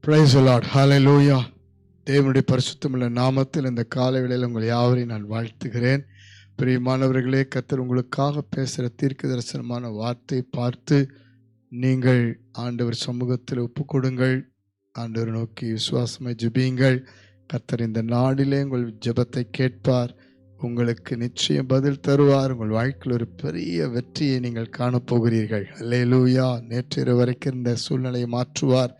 Praise the Lord. Hallelujah. தேவனுடைய பரிசுத்தமுள்ள நாமத்தில் இந்த காலை வேளையில் உங்கள் யாவரையும் நான் வாழ்த்துகிறேன். பிரியமானவர்களே, கர்த்தர் உங்களுக்காக பேசுகிற தீர்க்க தரிசனமான வார்த்தை பார்த்து நீங்கள் ஆண்டவர் சமூகத்தில் ஒப்பு கொடுங்கள். ஆண்டவர் நோக்கி விசுவாசமாய் ஜெபியுங்கள். கர்த்தர் இந்த நாளிலே உங்கள் ஜெபத்தை கேட்பார். உங்களுக்கு நிச்சயம் பதில் தருவார். உங்கள் வாழ்க்கையில் ஒரு பெரிய வெற்றியை நீங்கள் காணப்போகிறீர்கள். அல்லேலூயா. நேற்று வரைக்கும் இந்த சூழ்நிலையை மாற்றுவார்.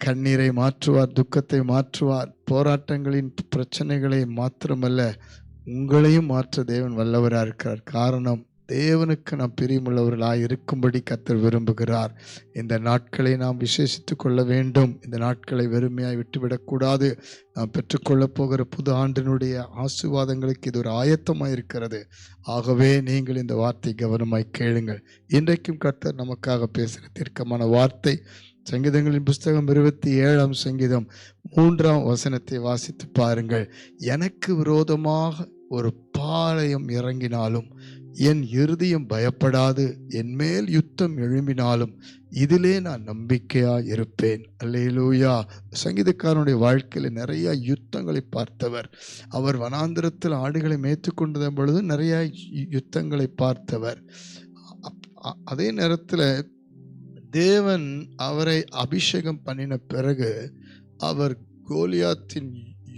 கண்ணீரை மாற்றுவார், துக்கத்தை மாற்றுவார், போராட்டங்களின் பிரச்சனைகளை மாத்திரமல்ல உங்களையும் மாற்ற தேவன் வல்லவராக இருக்கிறார். காரணம், தேவனுக்கு நாம் பிரியமுள்ளவர்களாக இருக்கும்படி கர்த்தர் விரும்புகிறார். இந்த நாட்களை நாம் விசேஷித்து கொள்ள வேண்டும். இந்த நாட்களை வெறுமையாய் விட்டுவிடக்கூடாது. நாம் பெற்றுக்கொள்ளப் போகிற புது ஆண்டினுடைய ஆசீர்வாதங்களுக்கு இது ஒரு ஆயத்தமாக இருக்கிறது. ஆகவே நீங்கள் இந்த வார்த்தை கவனமாய் கேளுங்கள். இன்றைக்கும் கர்த்தர் நமக்காக பேசுகிற தீர்க்கமான வார்த்தை சங்கீதங்களின் புஸ்தகம் 27ஆம் சங்கீதம் 3ஆம் வசனத்தை வாசித்து பாருங்கள். எனக்கு விரோதமாக ஒரு பாளையம் இறங்கினாலும் என் இருதயம் பயப்படாது, என் மேல் யுத்தம் எழும்பினாலும் இதிலே நான் நம்பிக்கையா இருப்பேன். அல்லேலூயா. சங்கீதக்காரனுடைய வாழ்க்கையில் நிறைய யுத்தங்களை பார்த்தவர். அவர் வனாந்திரத்தில் ஆடுகளை மேய்த்து கொண்டிருந்த பொழுது நிறைய யுத்தங்களை பார்த்தவர். அதே நேரத்தில் தேவன் அவரை அபிஷேகம் பண்ணின பிறகு அவர் கோலியாத்தின்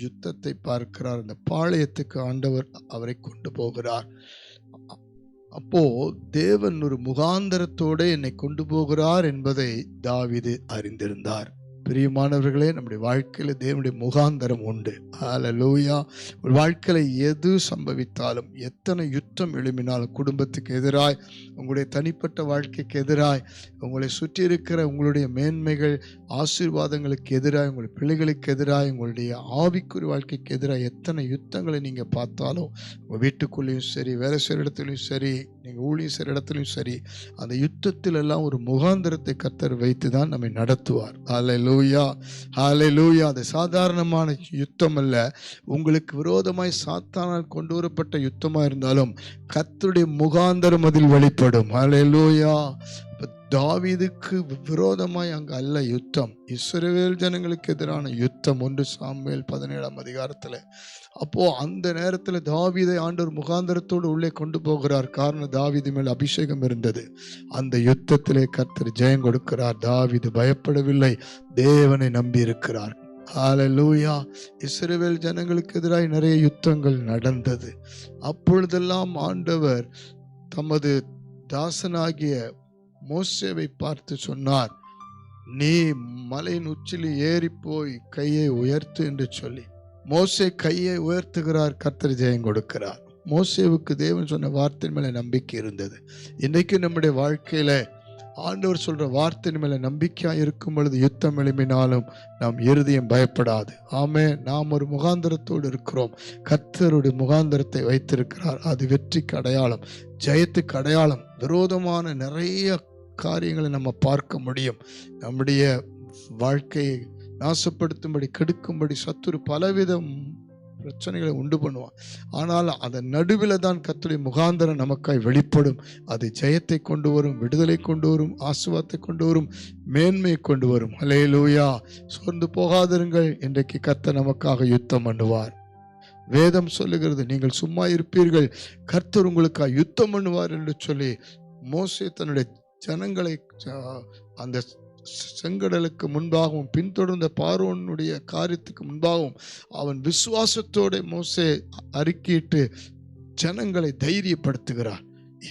யுத்தத்தை பார்க்கிறார். அந்த பாளையத்துக்கு ஆண்டவர் அவரை கொண்டு போகிறார். அப்போ தேவன் ஒரு முகாந்தரத்தோடு என்னை கொண்டு போகிறார் என்பதை தாவீது அறிந்திருந்தார். பிரியமானவர்களே, நம்முடைய வாழ்க்கையில் தேவனுடைய முகாந்தரம் உண்டு. ஹல்லேலூயா. ஒரு வாழ்க்கையில் எது சம்பவித்தாலும், எத்தனை யுத்தம் எழும்பினாலும், குடும்பத்துக்கு எதிராய், உங்களுடைய தனிப்பட்ட வாழ்க்கைக்கு எதிராய், உங்களை சுற்றி இருக்கிற உங்களுடைய மேன்மைகள் ஆசீர்வாதங்களுக்கு எதிராய், உங்களுடைய பிள்ளைகளுக்கு எதிராய், உங்களுடைய ஆவிக்குரிய வாழ்க்கைக்கு எதிராக எத்தனை யுத்தங்களை நீங்கள் பார்த்தாலும், உங்கள் வீட்டுக்குள்ளேயும் சரி, வேலை செய்கிற இடத்துலையும் சரி, நீங்கள் ஊழியம் செய்கிற இடத்துலையும் சரி, அந்த யுத்தத்தில் எல்லாம் ஒரு முகாந்திரத்தை கர்த்தர் வைத்து தான் நம்மை நடத்துவார். ஹல்லேலூயா, ஹல்லேலூயா. அது சாதாரணமான யுத்தம் அல்ல. உங்களுக்கு விரோதமாய் சாத்தானால் கொண்டு வரப்பட்ட யுத்தமாக இருந்தாலும் கர்த்தருடைய முகாந்தரம் அதில் வெளிப்படும். ஹல்லேலூயா. தாவீதுக்கு விரோதமாய் அங்கு அல்ல யுத்தம், இஸ்ரவேல் ஜனங்களுக்கு எதிரான யுத்தம். 1 சாமுவேல் 17ஆம் அதிகாரத்தில். அப்போ அந்த நேரத்தில் தாவீதை ஆண்டவர் முகாந்தரத்தோடு உள்ளே கொண்டு போகிறார். காரணம், தாவீது மேல் அபிஷேகம் இருந்தது. அந்த யுத்தத்திலே கர்த்தர் ஜெயம் கொடுக்கிறார். தாவீது பயப்படவில்லை, தேவனை நம்பி இருக்கிறார். ஹல்லேலூயா. இஸ்ரவேல் ஜனங்களுக்கு எதிராக நிறைய யுத்தங்கள் நடந்தது. அப்பொழுதெல்லாம் ஆண்டவர் தமது தாசனாகிய மோசேவை பார்த்து சொன்னார், நீ மலையின் உச்சியில் ஏறி போய் கையை உயர்த்து என்று சொல்லி மோசே கையை உயர்த்துகிறார். கர்த்தர் ஜெயம் கொடுக்கிறார். மோசேவுக்கு தேவன் சொன்ன வார்த்தையின் மேல நம்பிக்கை இருந்தது. இன்றைக்கு நம்முடைய வாழ்க்கையில ஆண்டவர் சொல்ற வார்த்தையின் மேல நம்பிக்கையா இருக்கும் பொழுது யுத்தம் எழும்பினாலும் நாம் இருதயம் பயப்படாது. ஆமே. நாம் ஒரு முகாந்தரத்தோடு இருக்கிறோம். கர்த்தருடைய முகாந்தரத்தை வைத்திருக்கிறார். அது வெற்றிக்கு அடையாளம், ஜெயத்துக்கு அடையாளம். விரோதமான நிறைய காரியங்களை நம்ம பார்க்க முடியும். நம்முடைய வாழ்க்கையை நாசப்படுத்தும்படி, கெடுக்கும்படி சத்துரு பலவித பிரச்சனைகளை உண்டு பண்ணுவான். ஆனால் அதன் நடுவில் தான் கர்த்தருடைய முகாந்தரம் நமக்காய் வெளிப்படும். அது ஜெயத்தை கொண்டு வரும், விடுதலை கொண்டு வரும், ஆசீர்வாதத்தை கொண்டு வரும், மேன்மையை கொண்டு வரும். ஹல்லேலூயா. சோர்ந்து போகாதிருங்கள், இன்றைக்கு கர்த்தர் நமக்காக யுத்தம் பண்ணுவார். வேதம் சொல்லுகிறது, நீங்கள் சும்மா இருப்பீர்கள், கர்த்தர் உங்களுக்காக யுத்தம் பண்ணுவார் என்று சொல்லி மோசே தன்னுடைய ஜனங்களை அந்த செங்கடலுக்கு முன்பாகவும் பின்தொடர்ந்த பார்வோனுடைய காரியத்துக்கு முன்பாகவும் அவன் விசுவாசத்தோட மோசே அறிக்கையிட்டு ஜனங்களை தைரியப்படுத்துகிறார்.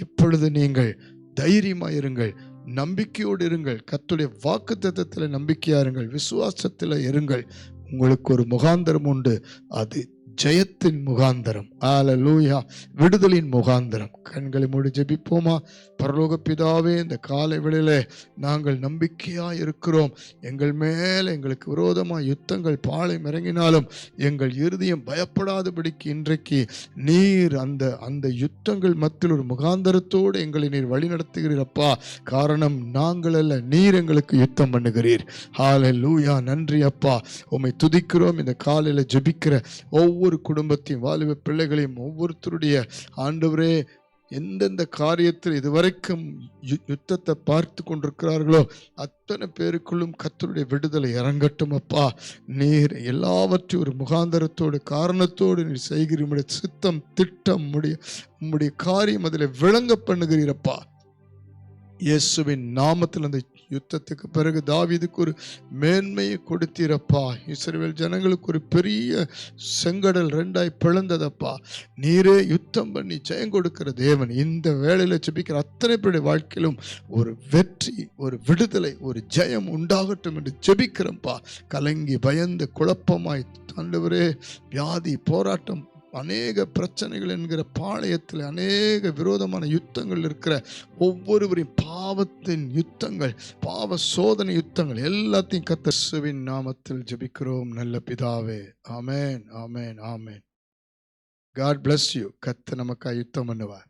இப்பொழுது நீங்கள் தைரியமாயிருங்கள், நம்பிக்கையோடு இருங்கள், கர்த்தருடைய வாக்குத்தத்தத்தில் நம்பிக்கையா இருங்கள், விசுவாசத்தில் இருங்கள். உங்களுக்கு ஒரு முகாந்தரம் உண்டு. அது ஜெயத்தின் முகாந்தரம். ஹல்லேலூயா. விடுதலின் முகாந்தரம். கண்களை மூடி ஜெபிப்போமா? பரலோக பிதாவே, இந்த காலை வேளையிலே நாங்கள் நம்பிக்கையா இருக்கிறோம். எங்கள் மேல் எங்களுக்கு விரோதமாக யுத்தங்கள் பாளையம் இறங்கினாலும் எங்கள் இருதயம் பயப்படாதபடிக்கு இன்றைக்கு நீர் அந்த யுத்தங்கள் மத்தியில் ஒரு முகாந்தரத்தோடு எங்களை நீர் வழி நடத்துகிறீரப்பா. காரணம், நாங்கள் அல்ல, நீர் எங்களுக்கு யுத்தம் பண்ணுகிறீர். ஹல்லேலூயா. நன்றி அப்பா. உம்மை துதிக்கிறோம். இந்த காலையில் ஜெபிக்கிற ஒவ்வொரு குடும்பத்தையும், வாலிப பிள்ளைகளையும், ஒவ்வொருத்தருடைய ஆண்டவரே எந்தெந்த காரியத்தில் இதுவரைக்கும் யுத்தத்தை பார்த்து கொண்டிருக்கிறார்களோ அத்தனை பேருக்குள்ளும் கர்த்தருடைய விடுதலை இறங்கட்டும் அப்பா. நீர் எல்லாவற்றையும் ஒரு முகாந்தரத்தோடு காரணத்தோடு நீர் செய்கிறீர். உம்முடைய சித்தம் திட்டம் உம்முடைய காரியம் அதில் விளங்க பண்ணுகிறீரப்பா. இயேசுவின் நாமத்தில் அந்த யுத்தத்துக்கு பிறகு தாவீதுக்கு ஒரு மேன்மையை கொடுத்தீரப்பா. இஸ்ரவேல் ஜனங்களுக்கு ஒரு பெரிய செங்கடல் 2ஆய் பிளந்ததப்பா. நீரே யுத்தம் பண்ணி ஜெயம் கொடுக்கிற தேவன். இந்த வேளையில ஜெபிக்கிற அத்தனை பேருடைய வாழ்க்கையிலும் ஒரு வெற்றி, ஒரு விடுதலை, ஒரு ஜெயம் உண்டாகட்டும் என்று ஜெபிக்கிறப்பா. கலங்கி பயந்து குழப்பமாய் ஆண்டவரே வியாதி போராட்டம் அநேக பிரச்சனைகள் என்கிற பாளையத்தில் அநேக விரோதமான யுத்தங்கள் இருக்கிற ஒவ்வொருவரையும் பாவத்தின் யுத்தங்கள், பாவ சோதனை யுத்தங்கள் எல்லாத்தையும் கர்த்தர் இயேசுவின் நாமத்தில் ஜெபிக்கிறோம் நல்ல பிதாவே. ஆமென், ஆமென், ஆமென். God bless you. கர்த்தர் நமக்காக யுத்தம் பண்ணுவார்.